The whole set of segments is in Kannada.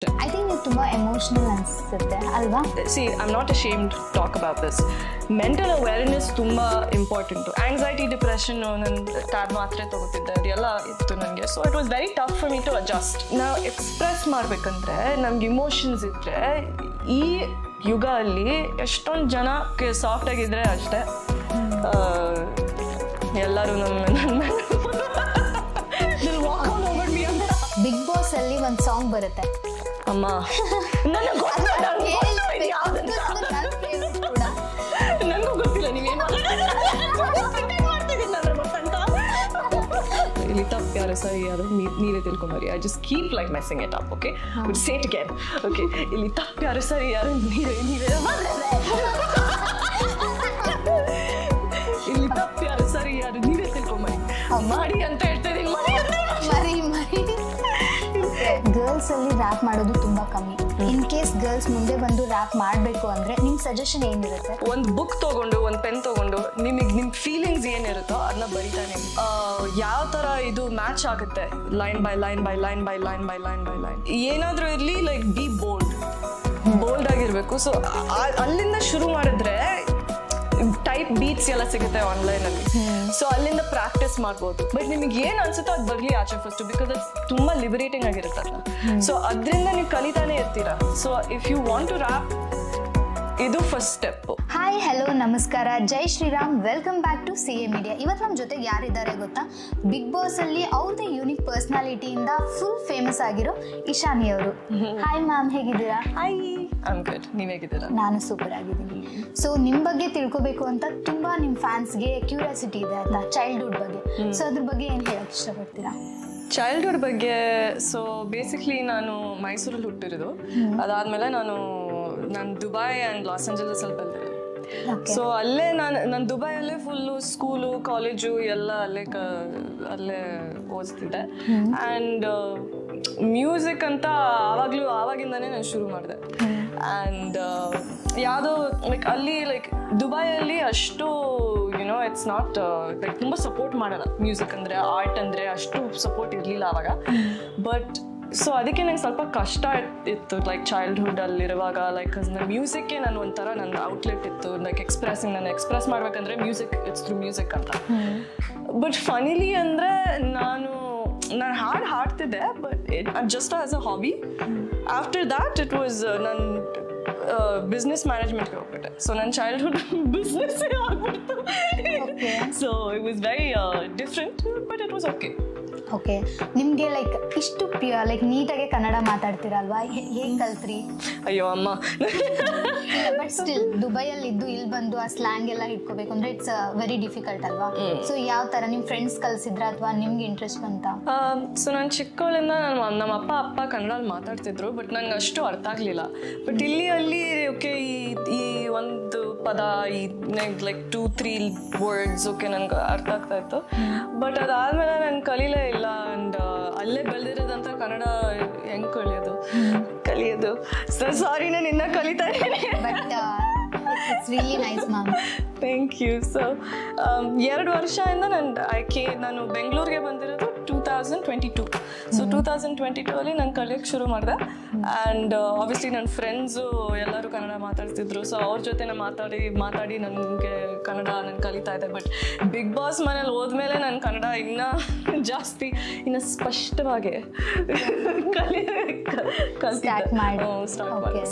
I think you're too emotional ಅನ್ಸುತ್ತೆ ಅಲ್ವಾ? See, I'm not ashamed to talk about this. Mental awareness ತುಂಬಾ important. Anxiety, depression, ನಾನು ಟ್ಯಾಬ್ ಮಾತ್ರೆ ತಗೋತಿದ್ದೆ, ಅದೆಲ್ಲ ಇತ್ತು ನನಗೆ. So it was very tough for me to adjust. ನಾವು ಎಕ್ಸ್ಪ್ರೆಸ್ ಮಾಡ್ಬೇಕಂದ್ರೆ ನಮ್ಗೆ ಇಮೋಷನ್ಸ್ ಇದ್ರೆ ಈ ಯುಗ ಅಲ್ಲಿ ಎಷ್ಟೊಂದು ಜನಕ್ಕೆ ಸಾಫ್ಟ್ ಆಗಿದ್ರೆ ಅಷ್ಟೇ ಎಲ್ಲರೂ ನನ್ನ ಬಿಗ್ ಬಾಸ್ ಅಲ್ಲಿ ಒಂದು ಸಾಂಗ್ ಬರುತ್ತೆ ಅಮ್ಮ ನನಗೂ ಗೊತ್ತಿಲ್ಲ ನೀವೇನು ಇಲ್ಲಿ ತಪ್ಪು ಯಾರು ಸರಿ ಯಾರು ನೀವೇ ತಿಳ್ಕೊಂಬರಿ. I just keep like messing it up. Okay say it again. Okay ಇಲ್ಲಿ ತಪ್ಪು ಯಾರು ಸರಿ ಯಾರು ನೀವೇ ಇಲ್ಲಿ ತಪ್ಪು ಯಾರು ಸರಿ ಯಾರು ನೀವೇ ತಿಳ್ಕೊಂಬರಿ ಮಾಡಿ ಅಂತ ಹೇಳ್ತಾ ಇದೀನಿ. ಗರ್ಲ್ಸ್ ಅಲ್ಲಿ ರ್ಯಾಪ್ ಮಾಡೋದು ತುಂಬಾ ಕಮ್ಮಿ. ಇನ್ ಕೇಸ್ ಗರ್ಲ್ಸ್ ಮುಂದೆ ಬಂದು ರ್ಯಾಪ್ ಮಾಡಬೇಕು ಅಂದ್ರೆ ನಿಮ್ ಸಜೆಷನ್ ಏನಿರುತ್ತೆ? ಒಂದು ಬುಕ್ ತಗೊಂಡು ಒಂದು ಪೆನ್ ತಗೊಂಡು ನಿಮ್ ಫೀಲಿಂಗ್ಸ್ ಏನಿರುತ್ತೋ ಅದನ್ನ ಬರಿತಾನೆ ಯಾವ ತರ ಇದು ಮ್ಯಾಚ್ ಆಗುತ್ತೆ line by line by line by line by line by line ಏನಾದ್ರೂ ಇರ್ಲಿ ಲೈಕ್ ಬಿ ಬೋಲ್ಡ್ ಆಗಿರ್ಬೇಕು. ಸೊ ಅಲ್ಲಿಂದ ಶುರು ಮಾಡಿದ್ರೆ ಟೈಪ್ ಬೀಟ್ಸ್ ಎಲ್ಲ ಸಿಗುತ್ತೆ ಆನ್ಲೈನ್ ಅಲ್ಲಿ. ಸೊ ಅಲ್ಲಿಂದ ಪ್ರಾಕ್ಟೀಸ್ ಮಾಡ್ಬೋದು. ಬಟ್ ನಿಮಗೆ ಏನ್ ಅನ್ಸುತ್ತೋ ಅದು ಬರ್ಲಿ ಆಚೆ ಫಸ್ಟ್, ಬಿಕಾಸ್ ಅದು ತುಂಬಾ ಲಿಬರೇಟಿಂಗ್ ಆಗಿರುತ್ತೆ ಅದನ್ನ. ಸೊ ಅದರಿಂದ ನೀವು ಕಲಿತಾನೆ ಇರ್ತೀರಾ. So if you want to rap ಇದು ಫಸ್ಟ್ ಸ್ಟೆಪ್. ಹಾಯ್ ಹಲೋ ನಮಸ್ಕಾರ, ಜೈ Shriram, welcome back to CA media. ಇವತ್ತು ನಮ್ಮ ಜೊತೆಗೆ ಯಾರಿದ್ದಾರೆ ಗೊತ್ತಾ? ಬಿಗ್ ಬಾಸ್ ಅಲ್ಲಿ ಅವ್ರದೇ ಯೂನಿಕ್ ಪರ್ಸನಾಲಿಟಿಯಿಂದ ಫುಲ್ ಫೇಮಸ್ ಆಗಿರೋ ಇಶಾನಿ ಅವರು. ಹಾಯ್ ಮ್ಯಾಮ್, ಹೇಗಿದ್ದೀರಾ? Hi, I am good. ನೀವ್ ಹೇಗಿದ್ದೀರಾ? ನಾನು ಸೂಪರ್ ಆಗಿದ್ದೀನಿ. ಸೊ ನಿಮ್ ಬಗ್ಗೆ ತಿಳ್ಕೊಬೇಕು ಅಂತ ತುಂಬಾ ನಿಮ್ ಫ್ಯಾನ್ಸ್ಗೆ ಕ್ಯೂರಿಯಾಸಿಟಿ ಇದೆ ಅಂತ, ಚೈಲ್ಡ್ಹುಡ್ ಬಗ್ಗೆ. ಸೊ ಅದ್ರ ಬಗ್ಗೆ ಏನ್ ಹೇಳಕ್ ಇಷ್ಟಪಡ್ತೀರಾ? ಚೈಲ್ಡ್ಹುಡ್ ಬಗ್ಗೆ ಸೊ ಬೇಸಿಕ್ಲಿ ನಾನು ಮೈಸೂರಲ್ಲಿ ಹುಟ್ಟಿರೋದು. ಅದಾದ್ಮೇಲೆ ನಾನು ದುಬೈ ಆ್ಯಂಡ್ ಲಾಸ್ ಏಂಜಲಸ್ ಅಲ್ಲಿ ಬೆಳೆದಿರೋದು. ಸೊ ಅಲ್ಲೇ ನಾನು ದುಬೈಯಲ್ಲೇ ಫುಲ್ಲು ಸ್ಕೂಲು ಕಾಲೇಜು ಎಲ್ಲ ಅಲ್ಲೇ ಓದಿಸ್ತಿದ್ದೆ. ಆ್ಯಂಡ್ ಮ್ಯೂಸಿಕ್ ಅಂತ ಆವಾಗಿಂದಾನೇ ನಾನು ಶುರು ಮಾಡಿದೆ. ಆ್ಯಂಡ್ ಯಾವುದೋ ಲೈಕ್ ಅಲ್ಲಿ ಲೈಕ್ ದುಬೈಯಲ್ಲಿ ಅಷ್ಟು ಯುನೋ ಇಟ್ಸ್ ನಾಟ್ ಲೈಕ್ ತುಂಬ ಸಪೋರ್ಟ್ ಮಾಡಲ್ಲ. ಮ್ಯೂಸಿಕ್ ಅಂದರೆ ಆರ್ಟ್ ಅಂದರೆ ಅಷ್ಟು ಸಪೋರ್ಟ್ ಇರಲಿಲ್ಲ ಆವಾಗ. ಬಟ್ ಸೊ ಅದಕ್ಕೆ ನಂಗೆ ಸ್ವಲ್ಪ ಕಷ್ಟ ಇತ್ತು ಲೈಕ್ ಚೈಲ್ಡ್ಹುಡ್ ಅಲ್ಲಿರುವಾಗ. ಲೈಕ್ ನನ್ನ ಮ್ಯೂಸಿಕ್ಗೆ ನಾನು ಒಂಥರ ನನ್ನ ಔಟ್ಲೆಟ್ ಇತ್ತು. ಲೈಕ್ ನಾನು ಎಕ್ಸ್ಪ್ರೆಸ್ ಮಾಡ್ಬೇಕಂದ್ರೆ ಇಟ್ಸ್ ಥ್ರೂ ಮ್ಯೂಸಿಕ್ ಅಂತ. ಬಟ್ ಫನಿಲಿ ಅಂದರೆ ನಾನು ಹಾಡ್ತಿದ್ದೆ, but just as a hobby. After that it was ನನ್ನ ಬಿಸ್ನೆಸ್ ಮ್ಯಾನೇಜ್ಮೆಂಟ್ಗೆ ಹೋಗ್ಬಿಟ್ಟೆ. ಸೊ ನನ್ನ ಚೈಲ್ಡ್ಹುಡ್ ಬಿಸ್ನೆಸ್ ಆಗ್ಬಿಡ್ತು. So it was very different, but it was okay. Okay, ನಿಮಗೆ ಲೈಕ್ ಇಷ್ಟು ಲೈಕ್ ನೀಟಾಗಿ ಕನ್ನಡ ಮಾತಾಡ್ತೀರಲ್ವಾ, ಹೇಗೆ ಕಲ್ತ್ರಿ? ಅಯ್ಯೋ ಅಮ್ಮ, ಬಟ್ ಸ್ಟಿಲ್ ದುಬೈಯಲ್ಲಿ ಇದ್ದು ಇಲ್ಲಿ ಬಂದು ಆ ಸ್ಲ್ಯಾಂಗ್ ಎಲ್ಲ ಇಟ್ಕೋಬೇಕು ಅಂದ್ರೆ ಇಟ್ಸ್ ವೆರಿ ಡಿಫಿಕಲ್ಟ್ ಅಲ್ವಾ? ಸೊ ಯಾವ ತರ ನಿಮ್ ಫ್ರೆಂಡ್ಸ್ ಕಲ್ಸಿದ್ರ ಅಥವಾ ನಿಮ್ಗೆ ಇಂಟ್ರೆಸ್ಟ್ ಬಂತ? ಸೊ ನಾನು ಚಿಕ್ಕವಳಿಂದ ನಮ್ಮ ಅಪ್ಪ ಕನ್ನಡದಲ್ಲಿ ಮಾತಾಡ್ತಿದ್ರು, ಬಟ್ ನಂಗೆ ಅಷ್ಟು ಅರ್ಥ ಆಗ್ಲಿಲ್ಲ. ಬಟ್ ಅಲ್ಲಿ ಓಕೆ ಈ ಒಂದು ಪದ ಈ ಲೈಕ್ 2-3 ವರ್ಡ್ಸ್ ಓಕೆ ನಂಗೆ ಅರ್ಥ ಆಗ್ತಾ ಇತ್ತು. ಬಟ್ ಅದಾದ್ಮೇಲೆ ನಾನು ಕಲೀಲೇ ಇಲ್ಲ. ಅಂಡ್ ಅಲ್ಲೇ ಬೆಳೆದಿರೋದಂತ ಕನ್ನಡ ಹೆಂಗ್ ಕಲಿಯೋದು ಸೊ ಸಾರಿ, ನಾನು ಇನ್ನ ಕಲಿತಾ ಇದ್ದೀನಿ. But it's really nice ma'am. Thank you. So 2 ವರ್ಷದಿಂದ ನಾನು ಬೆಂಗಳೂರಿಗೆ ಬಂದಿರೋದು 2022. ಸೊ 2022 ಅಲ್ಲಿ ನಾನು ಕಲಿಯೋಕ್ಕೆ ಶುರು ಮಾಡಿದೆ. ಆ್ಯಂಡ್ ಆಬ್ವಿಯಸ್ಲಿ ನನ್ನ ಫ್ರೆಂಡ್ಸು ಎಲ್ಲರೂ ಕನ್ನಡ ಮಾತಾಡ್ತಿದ್ರು. ಸೊ ಅವ್ರ ಜೊತೆ ನಾನು ಮಾತಾಡಿ ನನಗೆ ಕನ್ನಡ ನಾನು ಕಲಿತಾ ಇದ್ದೆ. ಬಟ್ ಬಿಗ್ ಬಾಸ್ ಮನೇಲಿ ಹೋದ್ಮೇಲೆ ನನ್ನ ಕನ್ನಡ ಜಾಸ್ತಿ ಇನ್ನು ಸ್ಪಷ್ಟವಾಗಿ ಸ್ಟಾರ್ಟ್ ಮಾಡಿ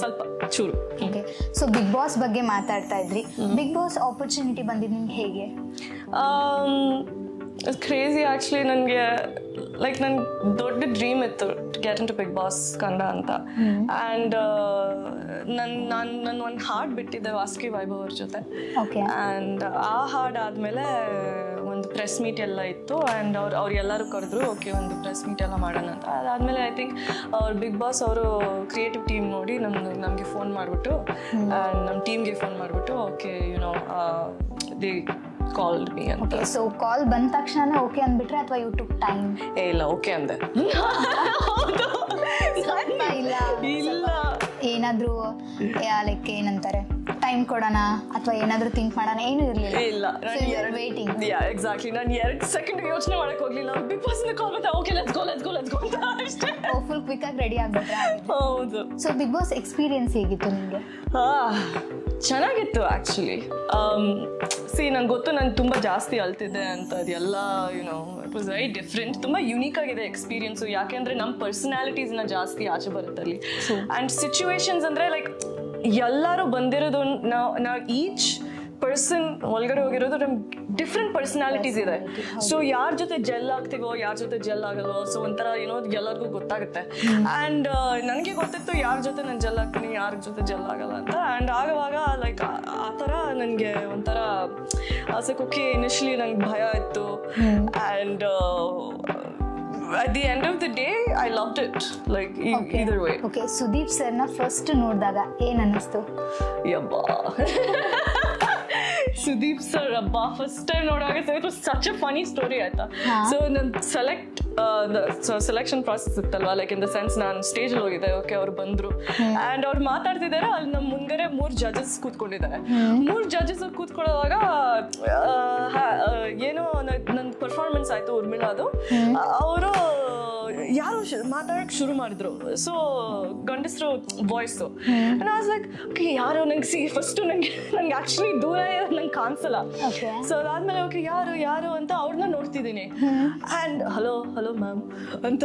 ಸ್ವಲ್ಪ ಚೂರು. ಓಕೆ, ಸೊ ಬಿಗ್ ಬಾಸ್ ಬಗ್ಗೆ ಮಾತಾಡ್ತಾ ಇದ್ರಿ. ಬಿಗ್ ಬಾಸ್ ಆಪರ್ಚುನಿಟಿ ಬಂದಿದ್ದು ನಿಮ್ಗೆ ಹೇಗೆ? Crazy actually. ನನಗೆ ಲೈಕ್ ನನ್ನ ದೊಡ್ಡ ಡ್ರೀಮ್ ಇತ್ತು get into Bigg Boss Kannada ಅಂತ. ಆ್ಯಂಡ್ ನಾನು ಒಂದು ಹಾಡು ಬಿಟ್ಟಿದ್ದೆ ವಾಸುಕಿ ವೈಭವ್ ಅವ್ರ ಜೊತೆ. ಆ್ಯಂಡ್ ಆ ಹಾಡು ಆದಮೇಲೆ ಒಂದು ಪ್ರೆಸ್ ಮೀಟ್ ಎಲ್ಲ ಇತ್ತು. ಆ್ಯಂಡ್ ಅವ್ರು ಎಲ್ಲರೂ ಕರೆದ್ರು, ಓಕೆ ಒಂದು ಪ್ರೆಸ್ ಮೀಟ್ ಎಲ್ಲ ಮಾಡೋಣ ಅಂತ. ಅದಾದಮೇಲೆ ಐ ಥಿಂಕ್ ಅವ್ರು ಬಿಗ್ ಬಾಸ್ ಅವರು ಕ್ರಿಯೇಟಿವ್ ಟೀಮ್ ನೋಡಿ ನಮಗೆ ಫೋನ್ ಮಾಡಿಬಿಟ್ಟು ಆ್ಯಂಡ್ ನಮ್ಮ ಟೀಮ್ಗೆ ಫೋನ್ ಮಾಡಿಬಿಟ್ಟು okay YONO the called me ಅಂತ. ಸೊ ಕಾಲ್ ಬಂದ ತಕ್ಷಣ ಓಕೆ ಅಂದ್ಬಿಟ್ರೆ ಅಥವಾ ಯು ಟುಕ್ ಟೈಮ್? ಇಲ್ಲ, ಓಕೆ ಅಂದೆ. ಇಲ್ಲ ಏನಾದ್ರೂ ಲೈಕ್ ಏನಂತಾರೆ ಟೈಮ್ ಕೊಡೋಣ ಅಥವಾ ಏನಾದ್ರೂ ಥಿಂಕ್ ಮಾಡೋಣ ಏನು ಇರಲಿಲ್ಲ. ಇಲ್ಲ, ವೇಟಿಂಗ್. ಎಕ್ಸಾಕ್ಟ್ಲಿ. ನಾನು 2 ಸೆಕೆಂಡ್ ಯೋಚನೆ ಮಾಡಕ್ ಹೋಗ್ಲಿಲ್ಲ. ಬಿಗ್ ಬಾಸ್ ಕಾಲ್ ಬಂದ, ಓಕೆ ಲೆಟ್ಸ್ ಗೋ ಅಂತ ಅಷ್ಟೇ. ಫುಲ್ ಕ್ವಿಕ್ ಆಗಿ ರೆಡಿ ಆಗ್ಬಿಟ್ರೆ. ಹೌದು. ಸೊ ಬಿಗ್ ಬಾಸ್ ಎಕ್ಸ್ಪೀರಿಯನ್ಸ್ ಹೇಗಿತ್ತು ನಿಮಗೆ? ಚೆನ್ನಾಗಿತ್ತು ಆಕ್ಚುಲಿ. ನಂಗೆ ಗೊತ್ತು ನಾನು ತುಂಬಾ ಜಾಸ್ತಿ ಅಳ್ತಿದ್ದೆ ಅಂತ. ಅದೆಲ್ಲ you know it was very different. ತುಂಬಾ ಯುನೀಕ್ ಆಗಿದೆ ಎಕ್ಸ್ಪೀರಿಯನ್ಸ್. ಯಾಕೆಂದ್ರೆ ನಮ್ಮ ಪರ್ಸನಾಲಿಟೀಸ್ನ ಜಾಸ್ತಿ ಆಚೆ ಬರುತ್ತೆ ಅಲ್ಲಿ. ಅಂಡ್ ಸಿಚುವೇಶನ್ಸ್ ಅಂದ್ರೆ ಲೈಕ್ ಎಲ್ಲರೂ ಬಂದಿರೋದು, ನಾವು ಈಚ್ ಪರ್ಸನ್ ಒಳಗಡೆ ಹೋಗಿರೋದು ನಮ್ಗೆ ಡಿಫ್ರೆಂಟ್ ಪರ್ಸನಾಲಿಟೀಸ್ ಇದೆ. ಸೊ ಯಾರ ಜೊತೆ ಜೆಲ್ ಆಗ್ತೀವೋ, ಯಾರ ಜೊತೆ ಜೆಲ್ ಆಗಲ್ವೋ, ಸೊ ಒಂಥರ ಏನೋ ಎಲ್ಲರಿಗೂ ಗೊತ್ತಾಗುತ್ತೆ. ಆ್ಯಂಡ್ ನನಗೆ ಗೊತ್ತಿತ್ತು ಯಾರ ಜೊತೆ ನಾನು ಜೆಲ್ ಆಗ್ತೀನಿ, ಯಾರ ಜೊತೆ ಜೆಲ್ ಆಗಲ್ಲ ಅಂತ. ಆ್ಯಂಡ್ ಆಗುವಾಗ ಲೈಕ್ ಆ ಥರ ನನಗೆ ಒಂಥರ ಓಕೆ ಇನಿಷಿಯಲಿ ನಂಗೆ ಭಯ ಇತ್ತು. And at the end of the day I loved it, like either way. Okay, Sudeep ಸರ್ನ ಫಸ್ಟ್ ನೋಡಿದಾಗ ಏನ್ ಅನ್ನಿಸ್ತು? ಯಬ್ಬಾ ಸುದೀಪ್ ಸರ್ ಅಬ್ಬಾ ಫಸ್ಟ್ ಟೈಮ್ ನೋಡುವಾಗ it was such a funny story ಆಯ್ತಾ. ಸೊ ನನ್ನ ಸೆಲೆಕ್ಷನ್ ಪ್ರಾಸೆಸ್ ಇತ್ತಲ್ವಾ, ಲೈಕ್ ಇನ್ ದ ಸೆನ್ಸ್ ನಾನು ಸ್ಟೇಜಲ್ಲಿ ಹೋಗಿದ್ದೆ. ಓಕೆ, ಅವ್ರು ಬಂದ್ರು ಆ್ಯಂಡ್ ಅವ್ರು ಮಾತಾಡ್ತಿದ್ದಾರೆ. ಅಲ್ಲಿ ನಮ್ಮ ಮುಂದೆ 3 ಜಡ್ಜಸ್ ಕೂತ್ಕೊಂಡಿದ್ದಾರೆ. 3 ಜಡ್ಜಸ್ ಕೂತ್ಕೊಳ್ಳೋವಾಗ ಏನೋ ನನ್ನ ಪರ್ಫಾರ್ಮೆನ್ಸ್ ಆಯ್ತು ಉರ್ಮಿಳಾದು. ಅವರು ಯಾರು ಮಾತಾಡಕ್ ಶುರು ಮಾಡಿದ್ರು. ಸೊ ಗಂಡಸರು ವಾಯ್ಸು. ಲೈಕ್ ಓಕೆ ಯಾರು ನಂಗೆ ಫಸ್ಟ್ ನಂಗೆ ಆಕ್ಚುಲಿ ದೂರ ನಂಗೆ ಕಾಣಿಸಲ್ಲ. ಸೊ ಅದಾದ್ಮೇಲೆ ಓಕೆ ಯಾರು ಅಂತ ಅವ್ರನ್ನ ನೋಡ್ತಿದ್ದೀನಿ. ಆ್ಯಂಡ್ ಹಲೋ ಮ್ಯಾಮ್ ಅಂತ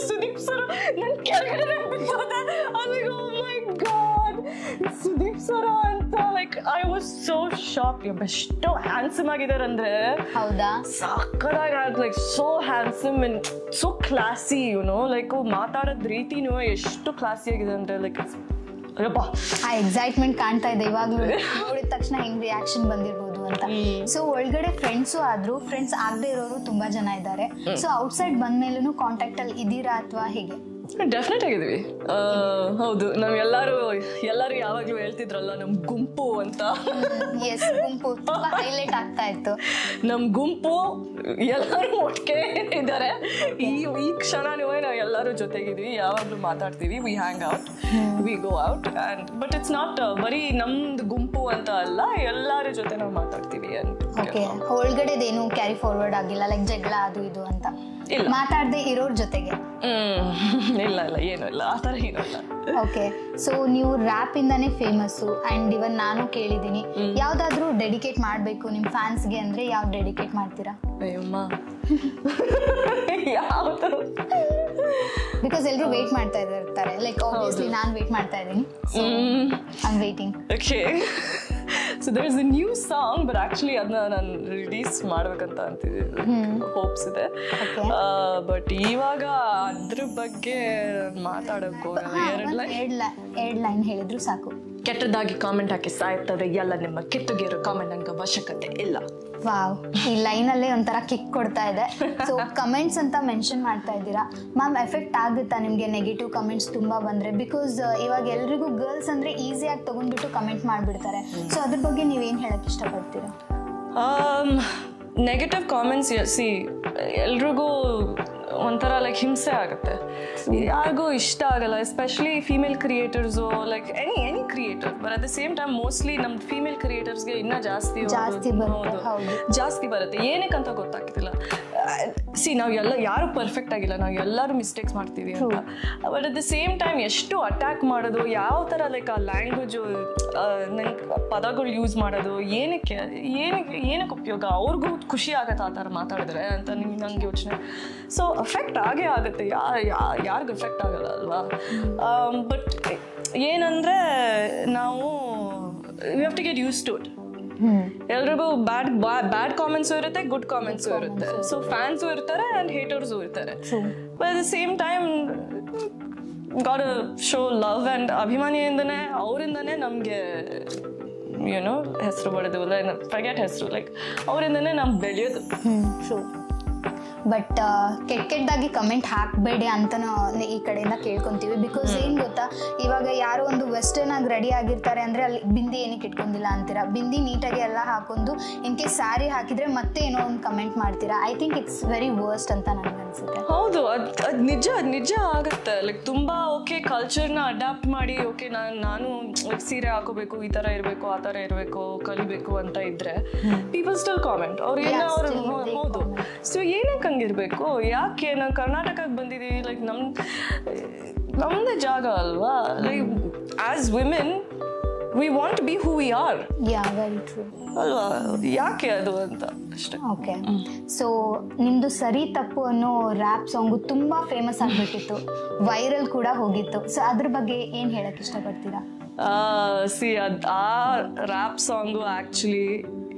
ಸುದೀಪ್ ಸರ್ ನನ್ನ ಕೆಳಗಡೆ ಬಿದ್ದೋದೆ. ಮೈ ಗಾಡ್, ಸುದೀಪ್ ಸರ ಅಂತ. Like I was so shock. ಎಷ್ಟು ಹ್ಯಾಂಡ್ಸಮ್ ಆಗಿದ್ದಾರೆ ಅಂದ್ರೆ ಹೌದಾ, ಸಕ್ಕತ್ತಾಗಿ. Like so handsome and so classy, you know. Like ಮಾತಾಡೋದ್ ರೀತಿನೂ ಎಷ್ಟು ಕ್ಲಾಸಿ ಆಗಿದೆ ಅಂದ್ರೆ ಲೈಕ್ ಆ ಎಕ್ಸೈಟ್ಮೆಂಟ್ ಕಾಣ್ತಾ ಇದೆ ಇವಾಗ್ಲೂ. ನೋಡಿದ ತಕ್ಷಣ ಹೆಂಗ್ ರಿಯಾಕ್ಷನ್ ಬಂದಿರ್ಬೋದು ಅಂತ. ಸೊ ಒಳಗಡೆ ಫ್ರೆಂಡ್ಸು ಆದ್ರು, ಫ್ರೆಂಡ್ಸ್ ಆಗದೆ ಇರೋರು ತುಂಬಾ ಜನ ಇದ್ದಾರೆ. ಸೊ ಔಟ್ಸೈಡ್ ಬಂದ್ಮೇಲೂ ಕಾಂಟ್ಯಾಕ್ಟ್ ಅಲ್ಲಿ ಇದೀರಾ ಅಥವಾ ಹೇಗೆ? ಡೆಫಿನೆಟ್ ಆಗಿದೀವಿ. ಹೌದು, ನಾವ್ ಎಲ್ಲಾರು ಯಾವಾಗ್ಲೂ ಹೇಳ್ತಿದ್ರಲ್ಲ ನಮ್ ಗುಂಪು ಅಂತ. ಗುಂಪು ತುಂಬಾ ಹೈಲೈಟ್ ಆಗ್ತಾ ಇತ್ತು. ನಮ್ ಗುಂಪು ಎಲ್ಲರೂ ಒಟ್ಟಿಗೆ ಇದ್ದಾರೆ. ಈ ಕ್ಷಣನೂ ನಾವು ಎಲ್ಲರೂ ಜೊತೆಗಿದ್ವಿ, ಯಾವಾಗ್ಲೂ ಮಾತಾಡ್ತೀವಿ. We hang out, we go out. And but it's not ಬರೀ ನಮ್ದು ಗುಂಪು ಅಂತ ಅಲ್ಲ, ಎಲ್ಲಾರ ಜೊತೆ ನಾವು ಮಾತಾಡ್ತೀವಿ. ಒಳಗಡೆದೇನು ಕ್ಯಾರಿ ಫಾರ್ವರ್ಡ್ ಆಗಿಲ್ಲ, ಲೈಕ್ ಜಗಳ ಅದು ಇದು ಅಂತ ಮಾತಾಡದೆ ಇರೋರ್ ಜೊತೆಗೆ? ಇಲ್ಲ ಏನು ಇಲ್ಲ, ಆ ಥರ ಏನೂ ಇಲ್ಲ. ಓಕೆ, ಸೊ ನೀವು ರ್ಯಾಪ್ ಇಂದಾನೇ ಫೇಮಸ್ಸು. ಅಂಡ್ ಇವನ್ ನಾನು ಕೇಳಿದ್ದೀನಿ, ಯಾವ್ದಾದ್ರು ಡೆಡಿಕೇಟ್ ಮಾಡ್ಬೇಕು ನಿಮ್ ಫ್ಯಾನ್ಸ್ಗೆ ಅಂದ್ರೆ ಯಾವ್ದು ಡೆಡಿಕೇಟ್ ಮಾಡ್ತೀರಾ? ಅಯ್ಯಮ್ಮ, ಯಾವುದು? ಬಿಕಾಸ್ ಎಲ್ಲರೂ ವೇಟ್ ಮಾಡ್ತಾ ಇರ್ತಾರೆ. ಲೈಕ್ ಆಬ್ವಿಯಸ್ಲಿ ನಾನು ವೇಟ್ ಮಾಡ್ತಾ ಇದ್ದೀನಿ. I am waiting. Okay, so there is a new song, but actually ಅದನ್ನ ನಾನು ರಿಲೀಸ್ ಮಾಡ್ಬೇಕಂತ ಅಂತಿದ್ದೀನಿ, ಹೋಪ್ಸ್ ಇದೆ. ಬಟ್ ಇವಾಗ ಅದ್ರ ಬಗ್ಗೆ ಮಾತಾಡಕ್ ಹೋಗಲ್ಲ. 2 ಲೈನ್ ಹೇಳಿದ್ರು ಸಾಕು. ಕೆಟ್ಟದಾಗಿ ಕಾಮೆಂಟ್ ಹಾಕಿ ಸಾಯ್ತದೆ ಎಲ್ಲ ನಿಮ್ಮ ಕೆಟ್ಟಗಿರೋ ಕಾಮೆಂಟ್ ನಂಗೆ ಅವಶ್ಯಕತೆ ಇಲ್ಲ. ವಾವ್, ಈ ಲೈನಲ್ಲೇ ಒಂಥರ ಕಿಕ್ ಕೊಡ್ತಾ ಇದೆ. ಸೊ ಕಮೆಂಟ್ಸ್ ಅಂತ ಮೆನ್ಷನ್ ಮಾಡ್ತಾ ಇದ್ದೀರಾ ಮ್ಯಾಮ್, ಎಫೆಕ್ಟ್ ಆಗುತ್ತಾ ನಿಮಗೆ ನೆಗೆಟಿವ್ ಕಮೆಂಟ್ಸ್ ತುಂಬಾ ಬಂದ್ರೆ? ಬಿಕಾಸ್ ಇವಾಗ ಎಲ್ರಿಗೂ ಗರ್ಲ್ಸ್ ಅಂದ್ರೆ ಈಸಿಯಾಗಿ ತಗೊಂಡ್ಬಿಟ್ಟು ಕಮೆಂಟ್ ಮಾಡ್ಬಿಡ್ತಾರೆ. ಸೊ ಅದ್ರ ಬಗ್ಗೆ ನೀವೇನು ಹೇಳಕ್ ಇಷ್ಟಪಡ್ತೀರಾ? ನೆಗೆಟಿವ್ ಕಾಮೆಂಟ್ಸ್ ಎಲ್ರಿಗೂ ಒಂಥರ ಲೈಕ್ ಹಿಂಸೆ ಆಗುತ್ತೆ, ಯಾರಿಗೂ ಇಷ್ಟ ಆಗಲ್ಲ. Especially female creators, like any creator. But at the same time mostly ನಮ್ಮ ಫೀಮೇಲ್ ಕ್ರಿಯೇಟರ್ಸ್ಗೆ ಇನ್ನೂ ಜಾಸ್ತಿ ಬರುತ್ತೆ. ಏನಕ್ಕಂತ ಗೊತ್ತಾಗ್ತಿಲ್ಲ. ನಾವು ಯಾರು ಪರ್ಫೆಕ್ಟ್ ಆಗಿಲ್ಲ, ನಾವು ಎಲ್ಲರೂ ಮಿಸ್ಟೇಕ್ಸ್ ಮಾಡ್ತೀವಿ ಅಂತ. But at the same time ಎಷ್ಟು ಅಟ್ಯಾಕ್ ಮಾಡೋದು, ಯಾವ ಥರ ಲೈಕ್ ಆ ಲ್ಯಾಂಗ್ವೇಜು, ನಂಗೆ ಪದಗಳು ಯೂಸ್ ಮಾಡೋದು, ಏನಕ್ಕೆ ಉಪಯೋಗ? ಅವ್ರಿಗೂ ಖುಷಿ ಆಗತ್ತೆ ಆ ಥರ ಮಾತಾಡಿದ್ರೆ ಅಂತ ನಂಗೆ ಯೋಚನೆ. ಸೊ ಅಫೆಕ್ಟ್ ಆಗೇ ಆಗುತ್ತೆ, ಯಾರಿಗೂ ಎಫೆಕ್ಟ್ ಆಗಲ್ಲ ಅಲ್ವಾ? ಬಟ್ ಏನಂದರೆ ನಾವು we have to get use to it. ಎಲ್ರಿಗೂ ಬ್ಯಾಡ್ ಕಾಮೆಂಟ್ಸು ಇರುತ್ತೆ, ಗುಡ್ ಕಾಮೆಂಟ್ಸು ಇರುತ್ತೆ. ಸೊ ಫ್ಯಾನ್ಸು ಇರ್ತಾರೆ ಆ್ಯಂಡ್ ಹೇಟರ್ಸು ಇರ್ತಾರೆ. But at the same time got show love and ಅಭಿಮಾನಿಯಿಂದನೇ, ಅವರಿಂದನೇ ನಮಗೆ ಏನೋ ಹೆಸರು ಬರೋದು, ಫರ್ಗೆಟ್ ಹೆಸರು, ಲೈಕ್ ಅವರಿಂದನೇ ನಮ್ಗೆ ಬೆಳೆಯೋದು. ಬಟ್ ಕೆಟ್ಟದಾಗಿ ಕಮೆಂಟ್ ಹಾಕಬೇಡಿ ಅಂತನೂ ಈ ಕಡೆಯಿಂದ ಕೇಳ್ಕೊಂತೀವಿ. ಬಿಕಾಸ್ ಏನು ಗೊತ್ತಾ, ಇವಾಗ ಯಾರೋ ಒಂದು ವೆಸ್ಟರ್ನ್ ಆಗಿ ರೆಡಿ ಆಗಿರ್ತಾರೆ ಅಂದರೆ ಅಲ್ಲಿ ಬಿಂದಿ ಏನಕ್ಕೆ ಇಟ್ಕೊಂಡಿಲ್ಲ ಅಂತೀರಾ. ಬಿಂದಿ ನೀಟಾಗಿ ಎಲ್ಲ ಹಾಕೊಂಡು ಇನ್ ಕೇಸ್ ಸ್ಯಾರಿ ಹಾಕಿದ್ರೆ ಮತ್ತೆ ಏನೋ ಒಂದು ಕಮೆಂಟ್ ಮಾಡ್ತೀರಾ. I think it's very worst ಅಂತ ನನಗೆ ಅನ್ಸುತ್ತೆ. ಹೌದು, ಅದು ನಿಜ ಆಗುತ್ತೆ. ಲೈಕ್ ತುಂಬಾ ಓಕೆ ಕಲ್ಚರ್ನ ಅಡಾಪ್ಟ್ ಮಾಡಿ ಓಕೆ ನಾನು ಸೀರೆ ಹಾಕೋಬೇಕು, ಈ ತರ ಇರಬೇಕು, ಆ ತರ ಇರಬೇಕು, ಕಲಿಬೇಕು ಅಂತ ಇದ್ರೆ ಪೀಪಲ್ ಸ್ಟಿಲ್ ಕಾಮೆಂಟ್. ಅವ್ರು ಏನೋ ಅವ್ರು ಹೌದು. ಸೊ ಏನಕ್ಕೆ ಹಂಗಿರ್ಬೇಕು? ಯಾಕೆ ನಾವು ಕರ್ನಾಟಕಕ್ಕೆ ಬಂದಿದ್ದೀವಿ, ಲೈಕ್ ನಮ್ದೇ ಜಾಗ ಅಲ್ವಾ? Like as women we want B who we are. Very true ಅಲ್ವಾ? ಯಾಕೆ ಅದು ಅಂತ ಅಷ್ಟೇ. ಓಕೆ, ಸೊ ನಿಮ್ದು ಸರಿ ತಪ್ಪು ಅನ್ನೋ ರ್ಯಾಪ್ ಸಾಂಗು ತುಂಬಾ ಫೇಮಸ್ ಆಗ್ಬಿಟ್ಟಿತ್ತು, ವೈರಲ್ ಕೂಡ ಹೋಗಿತ್ತು. ಸೊ ಅದ್ರ ಬಗ್ಗೆ ಏನ್ ಹೇಳಕ್ ಇಷ್ಟಪಡ್ತೀರಾ? ಆ rap song actually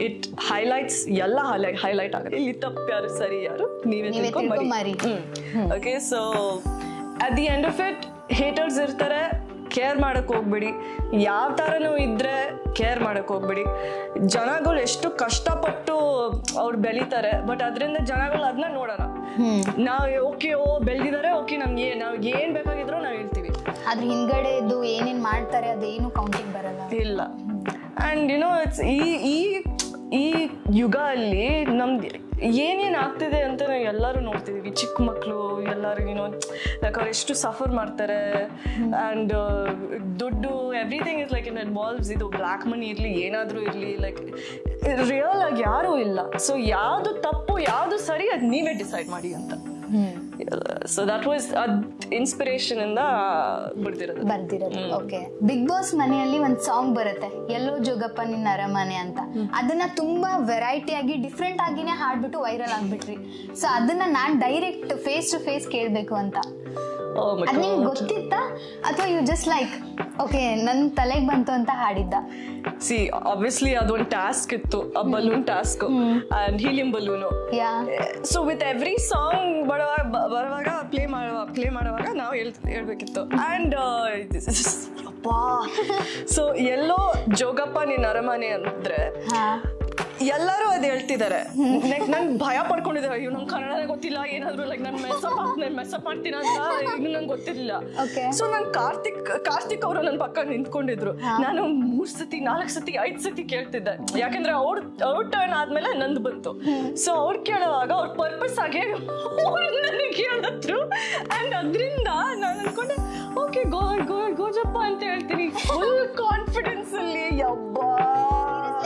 it highlights ಎಲ್ಲ ಹೈಲೈಟ್ ಆಗುತ್ತೆ. ಇಲ್ಲಿ ತಪ್ಪು ಯಾರು ಸರಿ ಯಾರು ನೀವೇ ತಿಳ್ಕೊಂಬರಿ. Okay, so at the end of it haters ಇರ್ತಾರೆ, ಕೇರ್ ಮಾಡಕ್ ಹೋಗ್ಬೇಡಿ. ಯಾವ ಥರನೂ ಇದ್ರೆ ಕೇರ್ ಮಾಡಕ್ ಹೋಗ್ಬೇಡಿ. ಜನಗಳು ಎಷ್ಟು ಕಷ್ಟಪಟ್ಟು ಅವ್ರು ಬೆಳೀತಾರೆ, ಬಟ್ ಅದರಿಂದ ಜನಗಳು ಅದನ್ನ ನೋಡೋಣ. ನಾವು ಓಕೆ ಬೆಳೆದಿದ್ದಾರೆ, ಓಕೆ ನಮ್ಗೆ ಏನ್ ಬೇಕಾಗಿದ್ರು ನಾವು ಹೇಳ್ತೀವಿ. ಅದ್ರ ಹಿಂದ್ಗಡೆ ಇದ್ದು ಏನೇನ್ ಮಾಡ್ತಾರೆ ಅದೇನು ಕೌಂಟಿಂಗ್ ಬರಲ್ಲ. ಇಲ್ಲ. ಅಂಡ್ ಇಟ್ಸ್ ಈ ಯುಗ ಅಲ್ಲಿ ನಮ್ದು ಏನೇನ್ ಆಗ್ತಿದೆ ಅಂತ ನಾವು ಎಲ್ಲರೂ ನೋಡ್ತಿದೀವಿ. ಚಿಕ್ಕ ಮಕ್ಕಳು ಎಲ್ಲರೂ ಲೈಕ್ ಅವ್ರು ಎಷ್ಟು ಸಫರ್ ಮಾಡ್ತಾರೆ. ಅಂಡ್ ದುಡ್ಡು ಎವ್ರಿಥಿಂಗ್ ಇಸ್ ಲೈಕ್ ಇನ್ವಾಲ್ವ್ಸ್. ಇದು ಬ್ಲ್ಯಾಕ್ ಮನಿ ಇರ್ಲಿ, ಏನಾದ್ರೂ ಇರ್ಲಿ, ಲೈಕ್ ರಿಯಲ್ ಆಗಿ ಯಾರೂ ಇಲ್ಲ. ಸೊ ಯಾವ್ದು ತಪ್ಪು ಯಾವ್ದು ಸರಿ ಅದು ನೀವೇ ಡಿಸೈಡ್ ಮಾಡಿ ಅಂತ. ಸೊ ದಟ್ ವಾಸ್ ಇನ್ಸ್ಪಿರೇಷನ್ ಇಂದ ಬರ್ದಿರೋದು. ಓಕೆ, ಬಿಗ್ ಬಾಸ್ ಮನೆಯಲ್ಲಿ ಒಂದ್ ಸಾಂಗ್ ಬರುತ್ತೆ, ಎಲ್ಲೋ ಜೋಗಪ್ಪ ನಿನ್ನ ಅರಮನೆ ಅಂತ. ಅದನ್ನ ತುಂಬಾ ವೆರೈಟಿ ಆಗಿ ಡಿಫ್ರೆಂಟ್ ಆಗಿನೇ ಹಾಡ್ಬಿಟ್ಟು ವೈರಲ್ ಆಗ್ಬಿಟ್ರಿ. ಸೊ ಅದನ್ನ ನಾನ್ ಡೈರೆಕ್ಟ್ ಫೇಸ್ ಟು ಫೇಸ್ ಕೇಳ್ಬೇಕು ಅಂತ. ಅದ್ ನಿಮ್ಗೆ ಗೊತ್ತಿತ್ತಾ ಅಥವಾ ಯು ಜಸ್ಟ್ ಲೈಕ್ ಓಕೆ ನನ್ ತಲೆಗೆ ಬಂತು ಅಂತ ಹಾಡಿದ್ದ? ಸಿ ಆಬ್ವಿಯಸ್ಲಿ ಅದೊಂದು ಟಾಸ್ಕ್ ಇತ್ತು, ಆ balloon task and helium balloon. So with every song ಬರುವಾಗ ಪ್ಲೇ ಮಾಡುವಾಗ ನಾವು ಹೇಳ್ಬೇಕಿತ್ತು. ಅಂಡ್ ಸೊ ಎಲ್ಲೋ ಜೋಗಪ್ಪ ನಿನ್ನ ಅರಮನೆ ಅಂದ್ರೆ ಎಲ್ಲರೂ ಅದ್ ಹೇಳ್ತಿದ್ದಾರೆ. ಲೈಕ್ ನಂಗೆ ಭಯ ಪಡ್ಕೊಂಡಿದ್ದಾರೆ, ಅಯ್ಯೋ ನಂಗೆ ಕನ್ನಡ ಗೊತ್ತಿಲ್ಲ, ಏನಾದ್ರು ಲೈಕ್ ನಾನು ಮೆಸ್ಅಪ್ ಮಾಡ್ತೀನ ಅಂತ ಇನ್ನು ನಂಗೆ ಗೊತ್ತಿರ್ಲಿಲ್ಲ. ಸೊ ನಾನು ಕಾರ್ತಿಕ್ ಅವರು ನನ್ನ ಪಕ್ಕ ನಿಂತ್ಕೊಂಡಿದ್ರು. ನಾನು 3 ಸತಿ 4 ಸತಿ 5 ಸತಿ ಕೇಳ್ತಿದ್ದೆ, ಯಾಕಂದ್ರೆ ಅವ್ರ ಟರ್ನ್ ಆದ್ಮೇಲೆ ನಂದು ಬಂತು. ಸೊ ಅವ್ರು ಕೇಳುವಾಗ ಅವ್ರ ಪರ್ಪಸ್ ಆಗಿ ನನಗೆ ಕೇಳಿದ್ರು. ಅಂಡ್ ಅದ್ರಿಂದ ನಾನು ಅನ್ಕೊಂಡೆ ಓಕೆ ಗೋಜಪ್ಪ ಅಂತ ಹೇಳ್ತೀನಿ ಫುಲ್ ಕಾನ್ಫಿಡೆನ್ಸ್ ಅಲ್ಲಿ. ಯಬ್ಬಾ,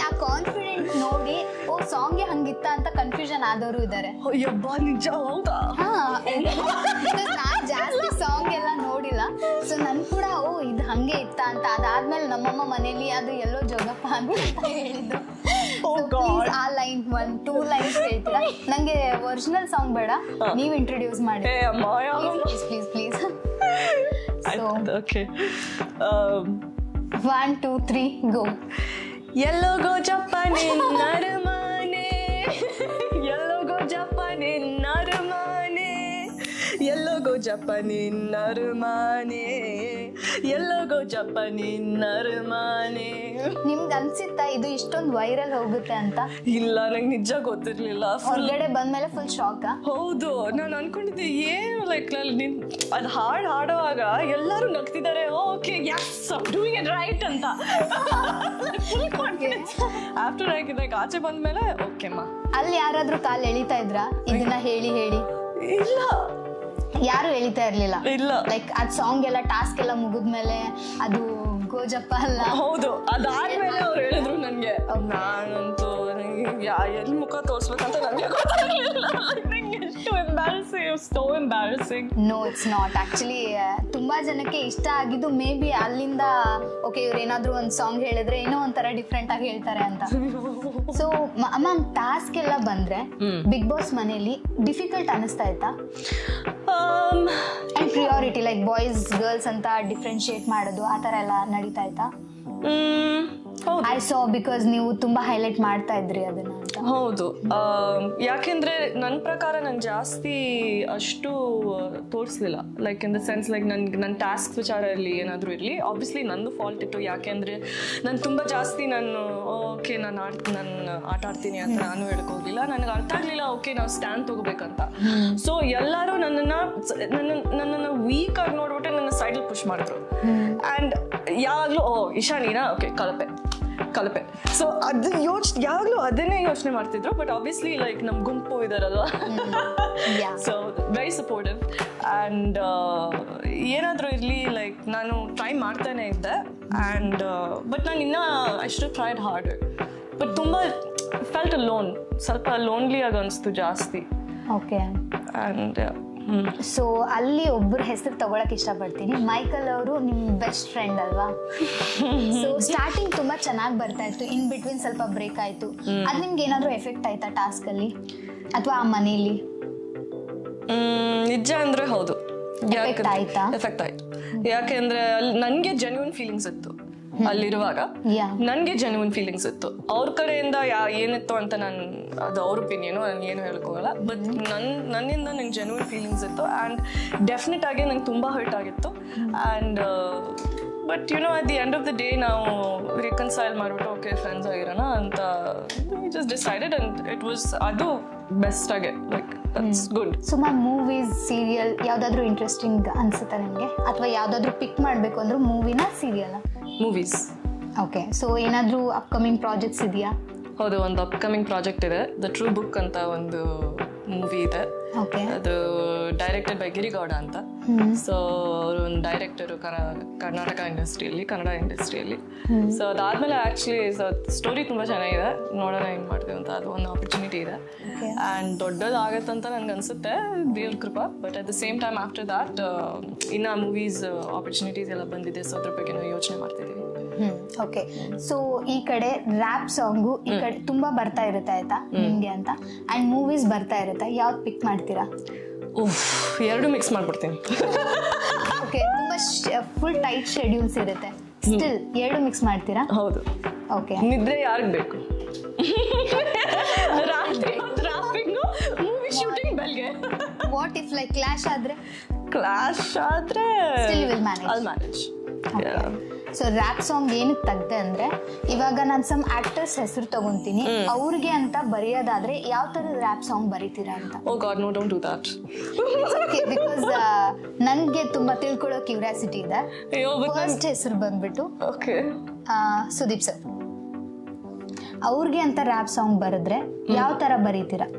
ಆ ಕಾನ್ಫಿಡೆಂಟ್ ನೋಡಿ ಓ ಸಾಂಗ್ಗೆ ಹಂಗಿತ್ತ ಅಂತ ಕನ್ಫ್ಯೂಷನ್ ಆದವರು ಇದ್ದಾರೆ. ಯಬ್ಬಾ, ನಿಜ? ಹೌದಾ? ನಾನ್ ಜಾಸ್ತಿ ಸಾಂಗ್ ಎಲ್ಲ ನೋಡಿಲ್ಲ. ಸೊ ನನ್ ಕೂಡ ಓ ಇದು ಹಂಗೆ ಇತ್ತ ಅಂತ. ಅದಾದ್ಮೇಲೆ ನಮ್ಮಮ್ಮ ಮನೇಲಿ ಅದು ಎಲ್ಲೋ ಜೋಗಪ್ಪ ಅಂತ ಹೇಳಿದ್ರು. ಆ ಲೈನ್ 1-2 ಲೈನ್ಸ್ ಹೇಳ್ತೀರಾ? ನಂಗೆ ಒರಿಜಿನಲ್ ಸಾಂಗ್ ಬೇಡ, ನೀವ್ ಇಂಟ್ರೊಡ್ಯೂಸ್ ಮಾಡಿ ಪ್ಲೀಸ್ ಪ್ಲೀಸ್. ಓಕೆ, 1 2 3 ಗೋ. ಎಲ್ಲೋ ಗೋಜಪ್ಪ ನಿನ್ನ ಅರಮನೆ, ಎಲ್ಲೋ ಗೋಜಪ್ಪ ನಿನ್ನ ಅರಮನೆ, ಎಲ್ಲೋ ಗೋಜಪ್ಪ ನಿನ್ನ ಅರಮನೆ, ಎಲ್ಲೋ ಗೋಜಪ್ಪ ನಿನ್ನ ಅರಮನೆ. ನಿಮ್ಗೆ ಅನ್ಸಿತ್ತಾ ಇದು ಇಷ್ಟೊಂದು ವೈರಲ್ ಹೋಗುತ್ತೆ ಅಂತ? ಇಲ್ಲ, ನಂಗೆ ನಿಜ ಗೊತ್ತಿರ್ಲಿಲ್ಲ. ಹೊರಗಡೆ ಬಂದ್ಮೇಲೆ ಫುಲ್ ಶಾಕ್. ಹೌದು, ನಾನು ಅನ್ಕೊಂಡಿದ್ದೆ ಏನು ಲೈಕ್ ಅದು ಹಾಡುವಾಗ ಎಲ್ಲರೂ ನಗ್ತಿದ್ದಾರೆ, okay yes doing it right ಅಂತ. Full confidence. ಆಫ್ಟರ್ ಲೈಕ್ ಆಚೆ ಬಂದ್ಮೇಲೆ ಓಕೆಮ್ಮ. ಅಲ್ಲಿ ಯಾರಾದ್ರೂ ಕಾಲ್ ಎಳಿತಾ ಇದ್ರಾ ಇದನ್ನ ಹೇಳಿ ಹೇಳಿ? ಇಲ್ಲ, ಯಾರು ಎಳಿತಾ ಇರ್ಲಿಲ್ಲ. ಇಲ್ಲ, ಲೈಕ್ ಅದ್ ಸಾಂಗ್ ಎಲ್ಲ ಟಾಸ್ಕ್ ಎಲ್ಲ ಮುಗಿದ್ಮೇಲೆ ಅದು ಗೋಜಪ್ಪ ಅಲ್ಲ. ಹೌದು, ಅದಾದ್ಮೇಲೆ ಅವ್ರು ಹೇಳಿದ್ರು ನನ್ಗೆ. ನಾನಂತೂ ಎಲ್ಲಿ ಮುಖ ತೋರ್ಸ್ಬೇಕಂತ ನನಗೆ ಗೊತ್ತಾಗ್ಲಿಲ್ಲ. ಎಷ್ಟು embarrassing. No, it's not. Actually ತುಂಬಾ ಜನಕ್ಕೆ ಇಷ್ಟ ಆಗಿದ್ದು ಮೇ ಬಿ ಅಲ್ಲಿಂದ ಓಕೆ ಇವ್ರು ಏನಾದ್ರು ಒಂದ್ ಸಾಂಗ್ ಹೇಳಿದ್ರೆ ಏನೋ ಒಂಥರ ಡಿಫ್ರೆಂಟ್ ಆಗಿ ಹೇಳ್ತಾರೆ ಅಂತ. ಸೊ ಮ್ಯಾಮ್, ಟಾಸ್ಕ್ ಎಲ್ಲ ಬಂದ್ರೆ ಬಿಗ್ ಬಾಸ್ ಮನೆಯಲ್ಲಿ ಡಿಫಿಕಲ್ಟ್ ಅನಿಸ್ತಾ ಇತ್ತಾ? And priority like boys girls ಅಂತ ಡಿಫ್ರೆನ್ಶಿಯೇಟ್ ಮಾಡೋದು ಆ ತರ ಎಲ್ಲ ನಡೀತಾ ಇತ್ತಾ? ಐ ಸಾ ಬಿಕಾಸ್ ನೀವು ತುಂಬಾ ಹೈಲೈಟ್ ಮಾಡ್ತಾ ಇದ್ರಿ ಅದನ್ನ ಅಂತ. ಹೌದು, ಯಾಕೆಂದ್ರೆ ನನ್ನ ಪ್ರಕಾರ ನಂಗೆ ಜಾಸ್ತಿ ಅಷ್ಟು ತೋರಿಸ್ಲಿಲ್ಲ. Like in the sense like ನನ್ನ ಟಾಸ್ಕ್ ವಿಚಾರ ಇರಲಿ ಏನಾದರೂ ಇರಲಿ, ಆಬ್ವಿಯಸ್ಲಿ ನಂದು ಫಾಲ್ಟ್ ಇತ್ತು. ಯಾಕೆಂದ್ರೆ ನಾನು ತುಂಬ ಜಾಸ್ತಿ ಓಕೆ ನಾನು ಆಟ ಆಡ್ತೀನಿ ಅಂತ ನಾನು ಹೇಳ್ಕೋಗ್ಲಿಲ್ಲ. ನನಗೆ ಅರ್ಥ ಆಗ್ಲಿಲ್ಲ ಓಕೆ ನಾವು ಸ್ಟ್ಯಾಂಡ್ ತಗೋಬೇಕಂತ. ಸೊ ಎಲ್ಲರೂ ನನ್ನನ್ನು ವೀಕ್ ಆಗಿ ನೋಡ್ಬಿಟ್ಟು ನನ್ನ ಸೈಡಲ್ಲಿ ಪುಷ್ ಮಾಡಿದ್ರು. ಆ್ಯಂಡ್ ಯಾವಾಗಲೂ ಇಶಾನಿನಾ ಓಕೆ ಕಲಪೆ. ಸೊ ಅದು ಯಾವಾಗಲೂ ಅದನ್ನೇ ಯೋಚನೆ ಮಾಡ್ತಿದ್ರು. ಬಟ್ ಆಬ್ವಿಯಸ್ಲಿ ಲೈಕ್ ನಮ್ಮ ಗುಂಪು ಇದಾರಲ್ವಾ, ಸೊ ವೆರಿ ಸಪೋರ್ಟಿವ್. ಆ್ಯಂಡ್ ಏನಾದರೂ ಇರಲಿ ಲೈಕ್ ನಾನು ಟ್ರೈ ಮಾಡ್ತಾನೆ ಇದ್ದೆ. ಆ್ಯಂಡ್ ಬಟ್ ನಾನು ಇನ್ನೂ I should tried hard. But ತುಂಬ ಫೆಲ್ಟ್ ಲೋನ್, ಸ್ವಲ್ಪ ಲೋನ್ಲಿ ಆಗಿ ಅನಿಸ್ತು ಜಾಸ್ತಿ. ಓಕೆ. ಆ್ಯಂಡ್ ಸೊ ಅಲ್ಲಿ ಒಬ್ಬರ ಹೆಸರು ತಗೊಳಕ್ ಇಷ್ಟಪಡ್ತೀನಿ. ಮೈಕಲ್ ಅವರು ನಿಮ್ ಬೆಸ್ಟ್ ಫ್ರೆಂಡ್ ಅಲ್ವಾ? ಸೊ ಸ್ಟಾರ್ಟಿಂಗ್ ತುಂಬಾ ಚೆನ್ನಾಗಿ ಬರ್ತಾ ಇತ್ತು, ಇನ್ ಬಿಟ್ವೀನ್ ಸ್ವಲ್ಪ ಬ್ರೇಕ್ ಆಯ್ತು. ಅದ್ ನಿಮ್ಗೆ ಏನಾದ್ರು ಎಫೆಕ್ಟ್ ಆಯ್ತಾ ಟಾಸ್ಕ್ ಅಲ್ಲಿ ಅಥವಾ ಆ ಮನೇಲಿ? ನಿಜ ಅಂದ್ರೆ ಹೌದು, ಎಫೆಕ್ಟ್ ಆಯ್ತು. ಯಾಕೆಂದ್ರೆ ಅಲ್ಲಿ ನನ್ಗೆ ಜೆನ್ಯೂನ್ ಫೀಲಿಂಗ್ಸ್ ಇತ್ತು. ಅಲ್ಲಿರುವಾಗ ನನ್ಗೆ ಜೆನ್ಯೂನ್ ಫೀಲಿಂಗ್ಸ್ ಇತ್ತು. ಅವ್ರ ಕಡೆಯಿಂದ ಏನಿತ್ತು ಅಂತ ಅದು ಅವ್ರ ಒಪಿನಿಯನ್, ನಾನು ಏನು ಹೇಳ್ಕೋಗಲ್ಲ. ಬಟ್ ನನ್ನಿಂದ ನಂಗೆ ಜೆನ್ಯೂನ್ ಫೀಲಿಂಗ್ಸ್ ಇತ್ತು. ಆ್ಯಂಡ್ ಡೆಫಿನೆಟ್ ಆಗಿ ನಂಗೆ ತುಂಬ ಹರ್ಟ್ ಆಗಿತ್ತು. And but at the end of the day ನಾವು ರಿಕನ್ಸೈಲ್ ಮಾಡಿಬಿಟ್ಟು ಓಕೆ ಫ್ರೆಂಡ್ಸ್ ಆಗಿರೋಣ ಅಂತ just decided. And it was ಅದು ಬೆಸ್ಟ್ ಆಗಿ ಲೈಕ್ ದಟ್ಸ್ ಗುಡ್. ಸುಮಾರು ಮೂವೀಸ್, ಸೀರಿಯಲ್ ಯಾವ್ದಾದ್ರು ಇಂಟ್ರೆಸ್ಟಿಂಗ್ ಅನ್ಸುತ್ತಾ ನಿಮಗೆ? ಅಥವಾ ಯಾವ್ದಾದ್ರು ಪಿಕ್ ಮಾಡಬೇಕು ಅಂದ್ರೆ ಮೂವಿನ ಸೀರಿಯಲ್? ಮೂವೀಸ್. ಓಕೆ. ಸೊ ಏನಾದರೂ ಅಪ್ಕಮಿಂಗ್ ಪ್ರಾಜೆಕ್ಟ್ಸ್ ಇದೆಯಾ? ಹೌದು, ಒಂದು ಅಪ್ಕಮಿಂಗ್ ಪ್ರಾಜೆಕ್ಟ್ ಇದೆ. ದ ಟ್ರೂ ಬುಕ್ ಅಂತ ಒಂದು ಮೂವಿ ಇದೆ. ಅದು ಡೈರೆಕ್ಟೆಡ್ ಬೈ ಗಿರಿಗೌಡ ಅಂತ. ಸೊ ಅವರು ಒಂದು ಡೈರೆಕ್ಟರು ಕರ್ನಾಟಕ ಇಂಡಸ್ಟ್ರಿಯಲ್ಲಿ, ಕನ್ನಡ ಇಂಡಸ್ಟ್ರಿಯಲ್ಲಿ. ಸೊ ಅದಾದ್ಮೇಲೆ ಆಕ್ಚುಲಿ ಸ್ಟೋರಿ ತುಂಬ ಚೆನ್ನಾಗಿದೆ, ನೋಡೋಣ ಹೆಂಗೆ ಮಾಡ್ತೀವಿ ಅಂತ. ಅದು ಒಂದು ಆಪರ್ಚುನಿಟಿ ಇದೆ. ಆ್ಯಂಡ್ ದೊಡ್ಡದಾಗತ್ತಂತ ನನ್ಗೆ ಅನ್ಸುತ್ತೆ, ದೇವ್ರ ಕೃಪಾ. But at the same time after that ಇನ್ನು ಮೂವೀಸ್ ಆಪರ್ಚುನಿಟೀಸ್ ಎಲ್ಲ ಬಂದಿದೆ. ಸೊ ಅದ್ರ ಬಗ್ಗೆ ನಾವು ಯೋಚನೆ ಮಾಡ್ತಿದ್ದೀವಿ. ಓಕೆ. ಸೊ ಈ ಕಡೆ ರ್ಯಾಪ್ ಸಾಂಗು ಈ ಕಡೆ ತುಂಬಾ ಬರ್ತಾ ಇರುತ್ತೆ ಆಯ್ತಾ ನಿಮ್ಗೆ ಅಂತ, ಅಂಡ್ ಮೂವೀಸ್ ಬರ್ತಾ ಇರುತ್ತೆ, ಯಾವ್ದು ಪಿಕ್ ಮಾಡ್ತೀರಾ? ಎರಡು ಮಿಕ್ಸ್ ಮಾಡ್ಬಿಡ್ತೀನಿ. ಓಕೆ. ತುಂಬಾ ಫುಲ್ ಟೈಟ್ ಶೆಡ್ಯೂಲ್ಸ್ ಇರುತ್ತೆ, ಸ್ಟಿಲ್ ಎರಡು ಮಿಕ್ಸ್ ಮಾಡ್ತೀರಾ? ಹೌದು. ಓಕೆ. ನಿದ್ರೆ ಯಾರಿಗೆ ಬೇಕು? ಮೂವಿ ಶೂಟಿಂಗ್ ಬೆಲ್ಗೆ. ವಾಟ್ ಇಫ್ ಲೈಕ್ ಕ್ಲಾಶ್ ಆದ್ರೆ? Still will manage. Manage. So rap song ಏನಕ್ಕೆ ತೆಗ್ದೆ ಅಂದ್ರೆ, ಇವಾಗ ನಾನು ಸಮ್ ಆಕ್ಟರ್ಸ್ ಹೆಸರು ತಗೊಂತೀನಿ, ಅವ್ರಿಗೆ ಅಂತ ಬರೆಯೋದಾದ್ರೆ ಯಾವ ತರದ ರ್ಯಾಪ್ ಸಾಂಗ್ ಬರೀತೀರಾ ಅಂತ? Oh god, no, don't do that. Because ನನ್ಗೆ ತುಂಬಾ ತಿಳ್ಕೊಳ್ಳೋ ಕ್ಯೂರಿಯಾಸಿಟಿ ಇದೆ. ಫಸ್ಟ್ ಹೆಸರು ಬಂದ್ಬಿಟ್ಟು ಸುದೀಪ್ ಸರ್. ಅವ್ರಿಗೆ ಅಂತ ರ್ಯಾಪ್ ಸಾಂಗ್ ಬರೆದ್ರೆ ಯಾವ ತರ ಬರೀತೀರಾ?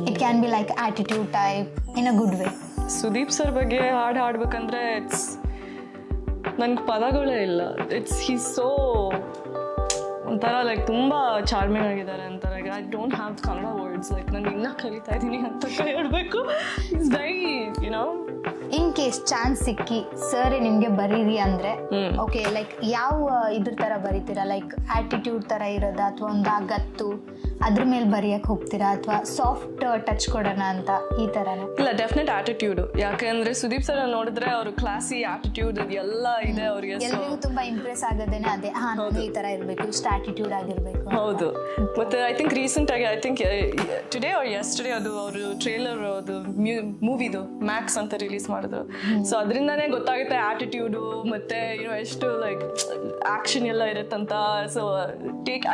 It can be like attitude type in a good way. Sudeep sir ಬಗ್ಗೆ ಹಾಡು ಹಾಡ್ಬೇಕಂದ್ರೆ ನನ್ಗೆ ಪದಗಳೇ ಇಲ್ಲ. ಹೀಸ್ ಸೋ ಒಂಥರ ಲೈಕ್ ತುಂಬ ಚಾರ್ಮಿಂಗ್ ಆಗಿದ್ದಾರೆ ಅಂತ. Like I don't have Kannada words. Like ನಾನು ಇನ್ನೂ ಕಲಿತಾ ಇದ್ದೀನಿ ಅಂತ ಹೇಳ್ಬೇಕು. It's very in case chance ಸಿಕ್ಕಿ ಸರ್ ನಿಮ್ಗೆ ಬರೀರಿ ಅಂದ್ರೆ ಓಕೆ, ಲೈಕ್ ಯಾವ ಇದ್ರ ತರ ಬರೀತೀರಾ? ಲೈಕ್ ಆಟಿಟ್ಯೂಡ್ ತರ ಇರೋದ ಅಥವಾ ಒಂದು ಗತ್ತು ಅದ್ರ ಮೇಲೆ ಬರೆಯಕ್ ಹೋಗ್ತೀರಾ ಅಥವಾ ಸಾಫ್ಟ್ ಟಚ್ ಕೊಡೋಣ ಅಂತ ಈ ತರನ? ಇಲ್ಲ, ಡೆಫಿನೆಟ್ ಆಟಿಟ್ಯೂಡ್. ಯಾಕೆಂದ್ರೆ ಸುದೀಪ್ ಸರ್ ನೋಡಿದ್ರೆ ಅವ್ರ ಕ್ಲಾಸಿ ಆಟಿಟ್ಯೂಡ್ ಎಲ್ಲ ಇದೆ ಅವ್ರಿಗೆ. ಎಲ್ರಿಗೂ ತುಂಬಾ ಇಂಪ್ರೆಸ್ ಆಗೋದೇನೆ ಅದೇ, ನಮ್ಗೆ ಈ ತರ ಇರ್ಬೇಕು, ಇಷ್ಟ ಆಟಿಟ್ಯೂಡ್ ಆಗಿರ್ಬೇಕು. ಹೌದು. ಮತ್ತೆ ಐ ಥಿಂಕ್ ರೀಸೆಂಟ್ ಆಗಿ I think today or yesterday ಅದು ಅವರು ಟ್ರೇಲರ್ ಅದು ಮೂವಿದು ಮ್ಯಾಕ್ಸ್ ಅಂತ ರಿಲೀಸ್ ಮಾಡಿದ್ರು. ಸೊ ಅದರಿಂದಾನೇ ಗೊತ್ತಾಗುತ್ತೆ ಆಟಿಟ್ಯೂಡು ಮತ್ತೆ ಎಷ್ಟು ಲೈಕ್ ಆಕ್ಷನ್ ಎಲ್ಲ ಇರುತ್ತಂತ. ಸೊ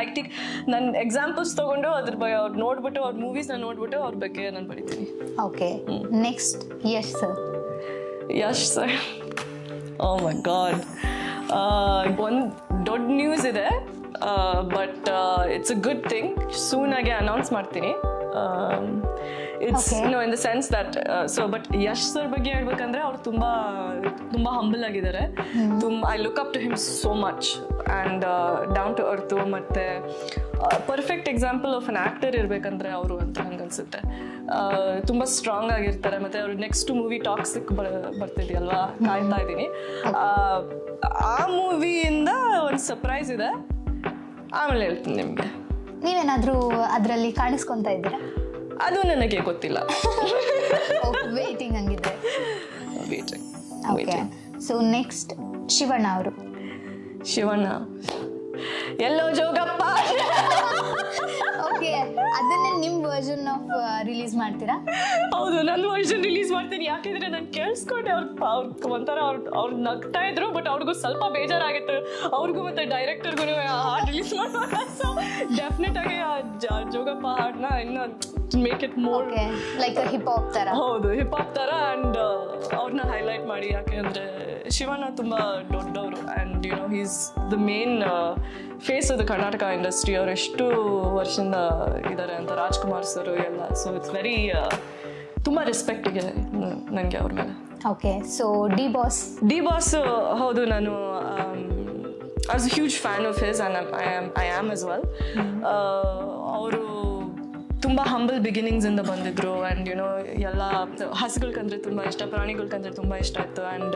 ಐ ಟೇಕ್ ನನ್ನ ಎಕ್ಸಾಂಪಲ್ಸ್ ತಗೊಂಡು ಅದ್ರ ಬಗ್ಗೆ ಅವ್ರು ನೋಡ್ಬಿಟ್ಟು, ಅವ್ರ ಮೂವೀಸ್ನ ನೋಡ್ಬಿಟ್ಟು ಅವ್ರ ಬಗ್ಗೆ ನಾನು ಬರೀತೀನಿ. Okay. Next Yash sir. Oh my god, ಒಂದು ದೊಡ್ಡ ನ್ಯೂಸ್ ಇದೆ. But it's a good thing. Soon ಆಗಿ ಅನೌನ್ಸ್ ಮಾಡ್ತೀನಿ. It's in the sense that but Yash sir ಬಗ್ಗೆ ಹೇಳ್ಬೇಕಂದ್ರೆ ಅವ್ರು ತುಂಬಾ ಹಂಬಲ್ ಆಗಿದ್ದಾರೆ. I look up to him so much. And down to earth ಮತ್ತೆ perfect example of an actor ಇರ್ಬೇಕಂದ್ರೆ ಅವರು ಅಂತ ನಂಗೆ ಅನ್ಸುತ್ತೆ. ತುಂಬ ಸ್ಟ್ರಾಂಗ್ ಆಗಿರ್ತಾರೆ. ಮತ್ತೆ ಅವ್ರು ನೆಕ್ಸ್ಟ್ ಮೂವಿ ಟಾಕ್ಸಿಕ್ ಬರ್ತಿದೆಯಲ್ವಾ, ಕಾಯ್ತಾ ಇದ್ದೀನಿ. ಆ ಮೂವಿಯಿಂದ ಒಂದು ಸರ್ಪ್ರೈಸ್ ಇದೆ, ಆಮೇಲೆ ಹೇಳ್ತೀನಿ ನಿಮಗೆ. ನೀವೇನಾದ್ರೂ ಅದರಲ್ಲಿ ಕಾಣಿಸ್ಕೊಂತ ಇದ್ದೀರಾ? ಅದು ನನಗೆ ಗೊತ್ತಿಲ್ಲ. ವೇಟಿಂಗ್ ಹಂಗಿದ್ರೆ. ಓಕೆ. ಸೊ ನೆಕ್ಸ್ಟ್ ಶಿವಣ್ಣ ಅವರು. ಶಿವಣ್ಣ ಎಲ್ಲೋ ಜೋಗಪ್ಪ. ಓಕೆ, ಅದನ್ನೇ ನಿಮ್ಮ ವರ್ಷನ್ ಆಫ್ ರಿಲೀಸ್ ಮಾಡ್ತೀರಾ? ಹೌದು, ನನ್ನ ವರ್ಷನ್ ರಿಲೀಸ್ ಮಾಡ್ತೀನಿ. ಯಾಕೆಂದ್ರೆ ನಾನು ಕೇಳಿಸ್ಕೊಂಡೆ ಅವ್ರು ಒಂಥರ ಅವ್ರು ನಗ್ತಾ ಇದ್ರು, ಬಟ್ ಅವ್ರಿಗೂ ಸ್ವಲ್ಪ ಬೇಜಾರಾಗಿತ್ತು. ಅವ್ರಿಗೂ ಮತ್ತೆ ಡೈರೆಕ್ಟರ್ಗೂ ಹಾಡು ರಿಲೀಸ್ ಮಾಡುವಾಗ. ಸೊ ಡೆಫಿನೆಟ್ ಆಗಿ ಜೋಗಪ್ಪ ಹಾಡನ್ನ ಇನ್ನು make it more like hip hop ತರ. ಹೌದು, ಹಿಪ್ ಹಾಪ್ ತರ. ಅಂಡ್ ಅವ್ರನ್ನ ಹೈಲೈಟ್ ಮಾಡಿ, ಯಾಕೆಂದ್ರೆ ಶಿವಣ್ಣ ತುಂಬಾ ದೊಡ್ಡವರು and you know he's the main face of the Karnataka industry. ಅವ್ರು ಎಷ್ಟು ವರ್ಷದಿಂದ ಇದ್ದಾರೆ ಅಂತ, ರಾಜ್ಕುಮಾರ್ ಸರ್ ಎಲ್ಲ. ಸೊ ಇಟ್ಸ್ ವೆರಿ ತುಂಬಾ ರೆಸ್ಪೆಕ್ಟ್ ಇದೆ ನನಗೆ ಅವ್ರ ಮೇಲೆ. ಓಕೆ, ಸೊ ಡಿ ಬಾಸ್ ಹೌದು, ನಾನು I was a huge fan of his and I am as well. ಅವರು ತುಂಬ ಹಂಬಲ್ ಬಿಗಿನಿಂಗ್ಸ್ ಇಂದ ಬಂದಿದ್ರು ಆ್ಯಂಡ್ ಯುನೋ ಎಲ್ಲ ಹಸುಗಳ್ಕಂದ್ರೆ ತುಂಬ ಇಷ್ಟ, ಪ್ರಾಣಿಗಳ್ಕಂದ್ರೆ ತುಂಬ ಇಷ್ಟ ಆಯಿತು ಆ್ಯಂಡ್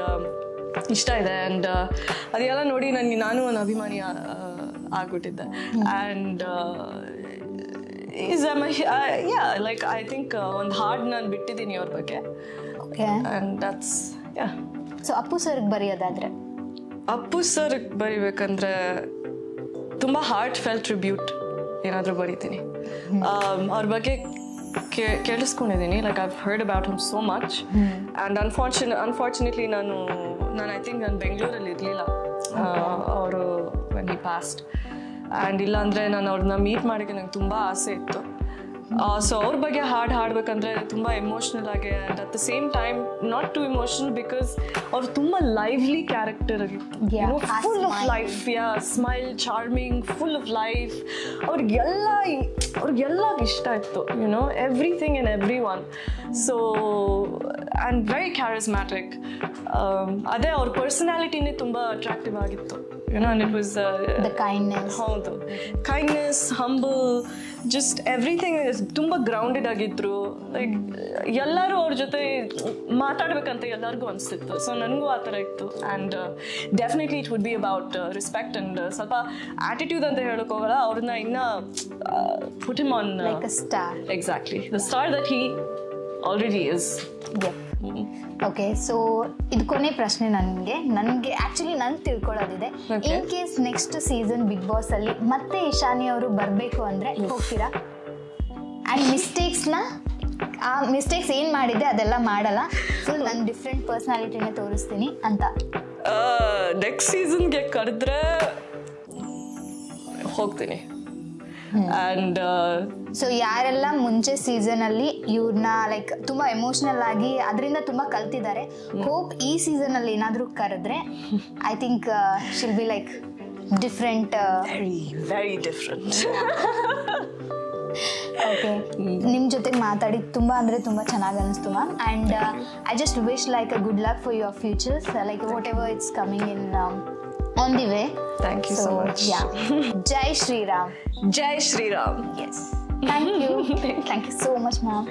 ಇಷ್ಟ ಇದೆ. ಆ್ಯಂಡ್ ಅದೆಲ್ಲ ನೋಡಿ ನಾನು ಒಂದು ಅಭಿಮಾನಿ ಆಗ್ಬಿಟ್ಟಿದ್ದೆ. ಆ್ಯಂಡ್ ಲೈಕ್ ಐ ಥಿಂಕ್ ಒಂದು ಹಾಡು ನಾನು ಬಿಟ್ಟಿದ್ದೀನಿ ಅವ್ರ ಬಗ್ಗೆ. ಆ್ಯಂಡ್ ದಟ್ಸ್ ಸೊ ಅಪ್ಪು ಸರ್ಗೆ ಬರೆಯೋದಾದ್ರೆ? ಅಪ್ಪು ಸರ್ಗೆ ಬರಿಬೇಕಂದ್ರೆ ತುಂಬ ಹಾರ್ಟ್ ಫೆಲ್ ಟ್ರಿಬ್ಯೂಟ್ ಏನಾದರೂ ಬರೀತೀನಿ. ಅವ್ರ ಬಗ್ಗೆ ಕೇಳಿಸ್ಕೊಂಡಿದ್ದೀನಿ. Like I've heard about him so much and unfortunately ನಾನು ಐ ಥಿಂಕ್ ನಾನು ಬೆಂಗಳೂರಲ್ಲಿ ಇರಲಿಲ್ಲ ಅವರು ವೆನ್ ಹಿ ಪಾಸ್ಟ್. ಆ್ಯಂಡ್ ಇಲ್ಲಾಂದರೆ ನಾನು ಅವ್ರನ್ನ ಮೀಟ್ ಮಾಡೋಕ್ಕೆ ನಂಗೆ ತುಂಬ ಆಸೆ ಇತ್ತು. ಸೊ ಅವ್ರ ಬಗ್ಗೆ ಹಾಡಬೇಕಂದ್ರೆ ತುಂಬ ಎಮೋಷ್ನಲ್ ಆಗಿ and at the same time not too emotional because ಅವ್ರು ತುಂಬ ಲೈವ್ಲಿ ಕ್ಯಾರೆಕ್ಟರ್ ಆಗಿತ್ತು. Full of life, smile, charming, full of life. ಅವ್ರಿಗೆಲ್ಲ ಇಷ್ಟ ಇತ್ತು, you know everything and everyone. So and very charismatic. ಅದೇ ಅವ್ರ ಪರ್ಸನಾಲಿಟಿನೇ ತುಂಬ ಅಟ್ರಾಕ್ಟಿವ್ ಆಗಿತ್ತು. And it was the kindness. ಹೌದು, kindness, humble, just everything is ತುಂಬಾ ಗ್ರೌಂಡೆಡ್ ಆಗಿದ್ರು. ಲೈಕ್ ಎಲ್ಲರೂ ಅವ್ರ ಜೊತೆ ಮಾತಾಡ್ಬೇಕಂತ ಎಲ್ಲರಿಗೂ ಅನಿಸ್ತಿತ್ತು. ಸೊ ನನಗೂ ಆ ಥರ ಇತ್ತು. And definitely it would be about respect and ಸ್ವಲ್ಪ ಆಟಿಟ್ಯೂಡ್ ಅಂತ ಹೇಳೋಕ್ಕೋಗಲ್ಲ. ಅವ್ರನ್ನ ಇನ್ನ put him on like a star. Exactly, the star that he already is. Okay, so ಇದು ಕೊನೆ ಪ್ರಶ್ನೆ ನನಗೆ ಆಕ್ಚುಲಿ ನಾನು ತಿಳ್ಕೊಳ್ಳೋದಿದೆ. In case next season Bigg Boss ಅಲ್ಲಿ ಮತ್ತೆ ಇಶಾನಿ ಅವರು ಬರಬೇಕು ಅಂದ್ರೆ ಹೋಗ್ತೀರಾ? ಆ್ಯಂಡ್ ಆ ಮಿಸ್ಟೇಕ್ಸ್ ಏನು ಮಾಡಿದ್ದೆ ಅದೆಲ್ಲ ಮಾಡಲ್ಲ, ಫುಲ್ ನನ್ನ ಡಿಫ್ರೆಂಟ್ ಪರ್ಸನಾಲಿಟಿನೇ ತೋರಿಸ್ತೀನಿ ಅಂತ. ನೆಕ್ಸ್ಟ್ ಸೀಸನ್ಗೆ ಕರೆದ್ರೆ ಹೋಗ್ತೀನಿ. ಆ್ಯಂಡ್ ಸೊ ಯಾರೆಲ್ಲ ಮುಂಚೆ ಸೀಸನ್ ಅಲ್ಲಿ ಇವ್ರನ್ನ ಲೈಕ್ ತುಂಬಾ ಎಮೋಷನಲ್ ಆಗಿ ಅದರಿಂದ ತುಂಬಾ ಕಲ್ತಿದ್ದಾರೆ, ಹೋಪ್ ಈ ಸೀಸನ್ ಅಲ್ಲಿ ಏನಾದ್ರೂ ಕರೆದ್ರೆ I think she'll be like different, very different. Okay, ನಿಮ್ಮ ಜೊತೆಗೆ ಮಾತಾಡಿ ತುಂಬಾ ಅಂದ್ರೆ ತುಂಬಾ ಚೆನ್ನಾಗಿ ಅನಿಸ್ತು ma'am. And I just wish like a good luck for your futures, like whatever it's coming in on the way. Thank you so much. Yeah. Jai Shri Ram. Jai Shri Ram. Yes. Thank you. Thank you so much, ma'am.